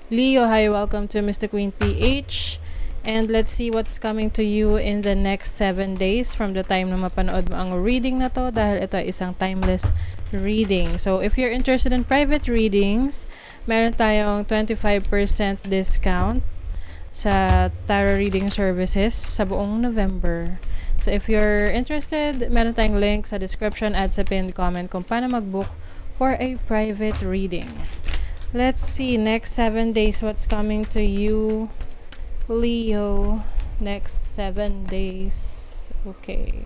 Leo, hi, welcome to Mr. Queen PH. And let's see what's coming to you in the next 7 days from the time na mapanood mo ang reading na to dahil ito ay isang timeless reading. So, if you're interested in private readings, meron tayong 25% discount sa tarot reading services sa buong November. So, if you're interested, meron tayong link sa description at sa pinned comment kung paano mag-book for a private reading. Let's see, next 7 days, what's coming to you, Leo. Next 7 days. Okay.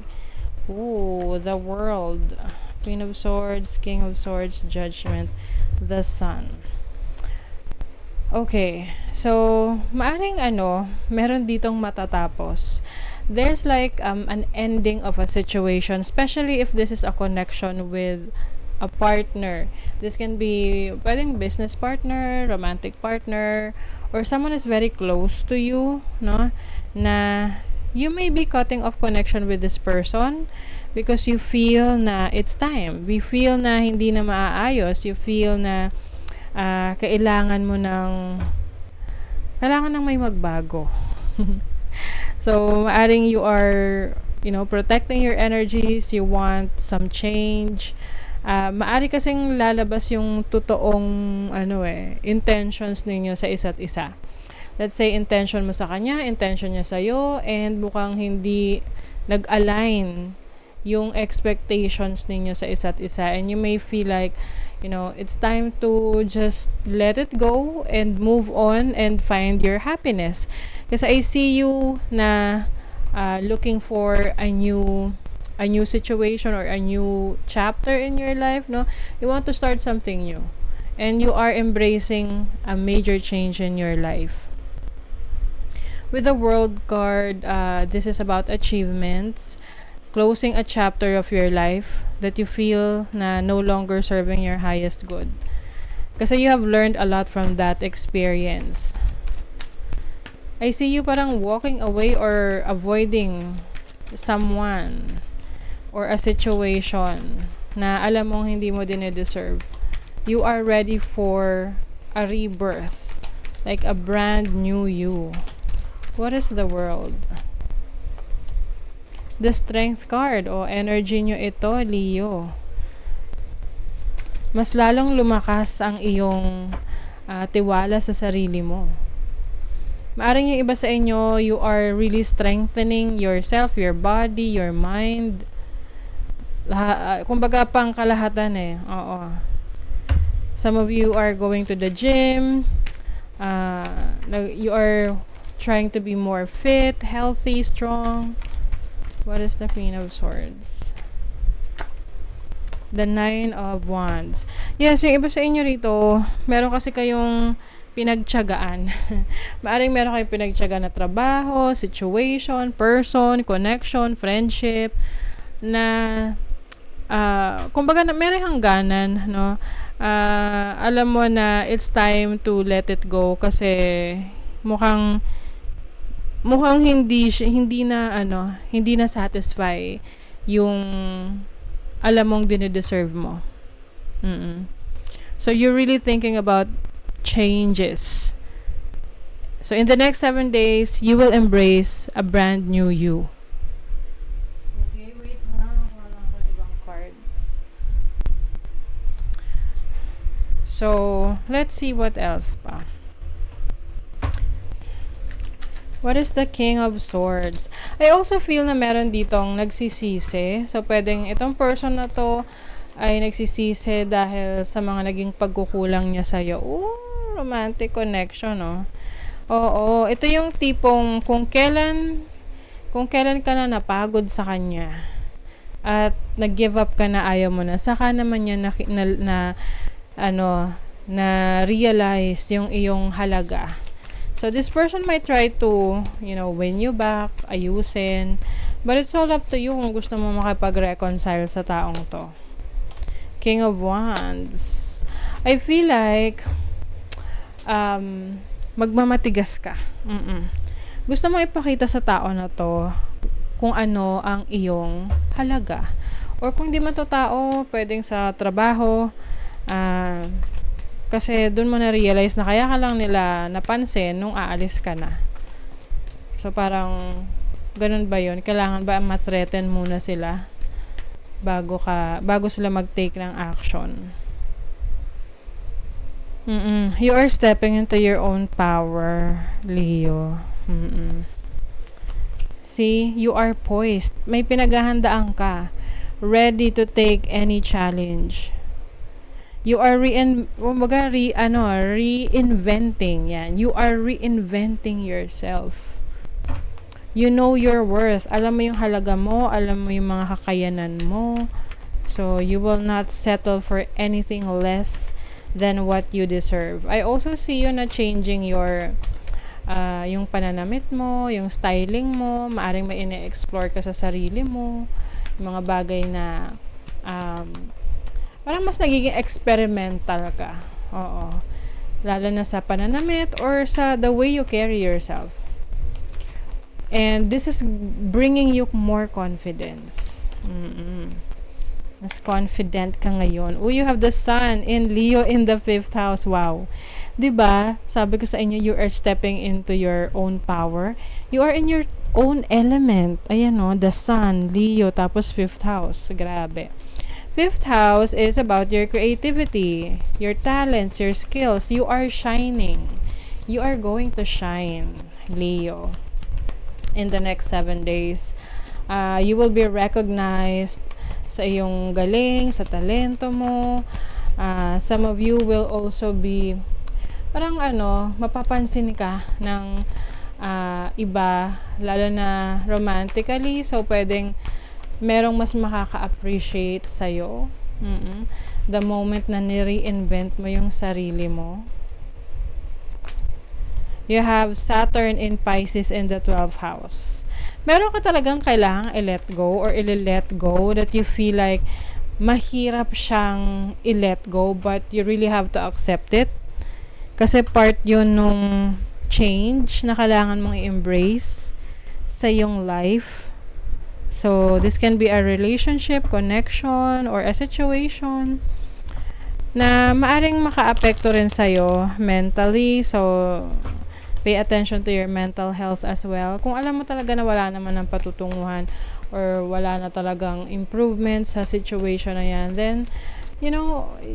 Ooh, the World. Queen of Swords, King of Swords, Judgment, the Sun. Okay. So, maaring meron ditong matatapos. There's like an ending of a situation, especially if this is a connection with a partner. This can be pwedeng business partner, romantic partner, or someone is very close to you, no? Na you may be cutting off connection with this person because you feel na it's time. We feel na hindi na maaayos. You feel na kailangan ng may magbago. So, maaring you are, protecting your energies, you want some change. Maari kasing lalabas yung totoong intentions ninyo sa isa't isa. Let's say intention mo sa kanya, intention niya sa iyo, and mukhang hindi nag-align yung expectations ninyo sa isa't isa, and you may feel like it's time to just let it go and move on and find your happiness. Kasi I see you na looking for a new situation or a new chapter in your life, no? You want to start something new and you are embracing a major change in your life. With the World card, this is about achievements, closing a chapter of your life that you feel na no longer serving your highest good. Kasi you have learned a lot from that experience. I see you parang walking away or avoiding someone or a situation na alam mong hindi mo dinederve. You are ready for a rebirth, like a brand new you. What is the World? The Strength card o energy nyo ito, Leo. Mas lalong lumakas ang iyong tiwala sa sarili mo. Maaring yung iba sa inyo, you are really strengthening yourself, your body, your mind. Kumbaga pang kalahatan Oo. Some of you are going to the gym. You are trying to be more fit, healthy, strong. What is the Queen of Swords? The Nine of Wands. Yes, yung iba sa inyo rito, meron kasi kayong pinagtiyagaan. Maaring meron kayong pinagtiyagaan na trabaho, situation, person, connection, friendship, na kumbaga meron hangganan, no? Alam mo na it's time to let it go kasi mukhang hindi na satisfy yung alam mong dinedeserve mo. So you're really thinking about changes. So in the next 7 days, you will embrace a brand new you. Okay, wait lang. Walang ko ibang cards. So, let's see what else pa. What is the King of Swords? I also feel na meron ditong nagsisisi. So, pwedeng itong person na to ay nagsisisi dahil sa mga naging pagkukulang niya sa'yo. Ooh, romantic connection, no? Oo, ito yung tipong kung kailan ka na napagod sa kanya at nag-give up ka na, ayaw mo na, saka naman niya na realize yung iyong halaga. So, this person might try to, win you back, ayusin. But it's all up to you kung gusto mo makipag-reconcile sa taong to. King of Wands. I feel like, magmamatigas ka. Gusto mo ipakita sa tao na to kung ano ang iyong halaga. Or kung di man to tao, pwedeng sa trabaho, Kasi dun mo na-realize na kaya ka lang nila napansin nung aalis ka na. So, parang, ganun ba yun? Kailangan ba ma-threaten muna sila bago sila mag-take ng action? You are stepping into your own power, Leo. See, you are poised. May pinaghahandaan ka. Ready to take any challenge. You are reinventing. Yan. You are reinventing yourself. You know your worth. Alam mo yung halaga mo. Alam mo yung mga kakayanan mo. So, you will not settle for anything less than what you deserve. I also see you na changing yung pananamit mo, yung styling mo, maaring may ine-explore ka sa sarili mo, yung mga bagay na parang mas nagiging experimental ka. Oo. Lalo na sa pananamit or sa the way you carry yourself. And this is bringing you more confidence. Mas confident ka ngayon. You have the sun in Leo in the 5th house. Wow. 'Di ba? Sabi ko sa inyo, you are stepping into your own power. You are in your own element. Ayan the sun, Leo, tapos 5th house. Grabe. 5th house is about your creativity, your talents, your skills. You are shining. You are going to shine, Leo. In the next 7 days, you will be recognized sa iyong galing, sa talento mo. Some of you will also be parang mapapansin ka ng iba, lalo na romantically. So, pwedeng merong mas makaka-appreciate sa'yo. The moment na ni-reinvent mo yung sarili mo. You have Saturn in Pisces in the 12th house. Meron ka talagang kailangang i-let go or i-let go that you feel like mahirap siyang i-let go, but you really have to accept it. Kasi part yun nung change na kailangan mong i-embrace sa iyong life. So, this can be a relationship, connection, or a situation na maaring maka-apekto rin sa'yo mentally. So, pay attention to your mental health as well. Kung alam mo talaga na wala naman ng patutunguhan or wala na talagang improvement sa situation na yan, then,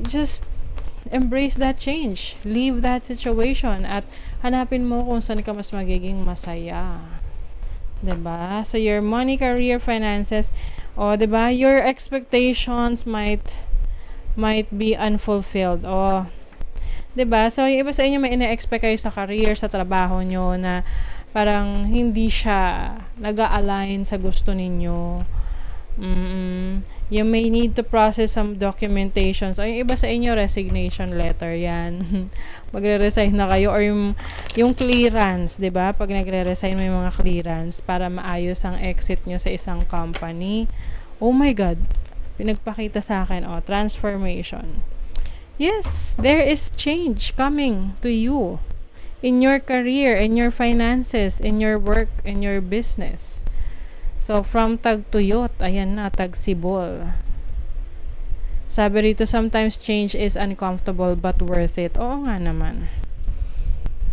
just embrace that change. Leave that situation at hanapin mo kung saan ka mas magiging masaya. 'Di ba? So, your money, career, finances, 'di ba? Your expectations might be unfulfilled. 'Diba? So, yung iba sa inyo may ina-expect kayo sa career, sa trabaho nyo na parang hindi siya nag-a-align sa gusto ninyo. You may need to process some documentations. O yung iba sa inyo, resignation letter yan. Magre-resign na kayo. Or yung clearance, 'di ba? Pag nagre-resign, may mga clearance para maayos ang exit nyo sa isang company. Oh my God! Pinagpakita sa akin, transformation. Yes, there is change coming to you in your career, in your finances, in your work, in your business. So, from tagtuyot, ayan na, tagsibol. Sabi rito, sometimes change is uncomfortable but worth it. Oo nga naman.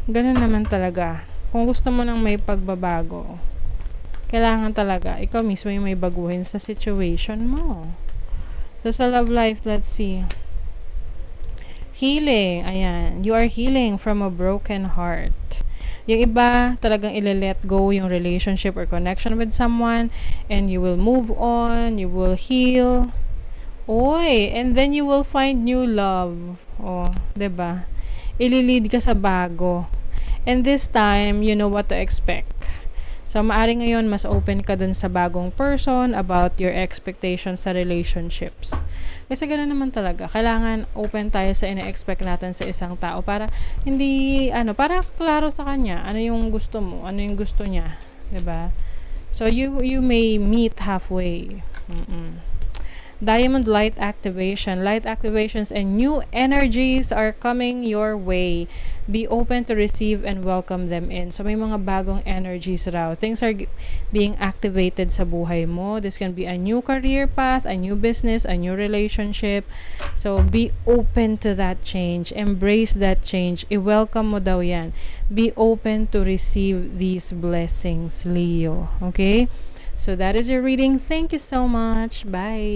Ganun naman talaga. Kung gusto mo nang may pagbabago, kailangan talaga, ikaw mismo yung may baguhin sa situation mo. So, sa love life, let's see. Healing. Ayan. You are healing from a broken heart. Yung iba, talagang ile-let go yung relationship or connection with someone and you will move on, you will heal. And then you will find new love. 'Diba? Ililid ka sa bago. And this time, you know what to expect. So, maaring ngayon, mas open ka dun sa bagong person about your expectations sa relationships. Kasi gano'n naman talaga. Kailangan open tayo sa ina-expect natin sa isang tao para hindi, para klaro sa kanya. Ano yung gusto mo? Ano yung gusto niya? 'Diba? So, you may meet halfway. Diamond light activation. Light activations and new energies are coming your way. Be open to receive and welcome them in. So may mga bagong energies raw. Things are being activated sa buhay mo. This can be a new career path, a new business, a new relationship. So be open to that change. Embrace that change. I-welcome mo daw yan. Be open to receive these blessings, Leo. Okay? So that is your reading. Thank you so much. Bye.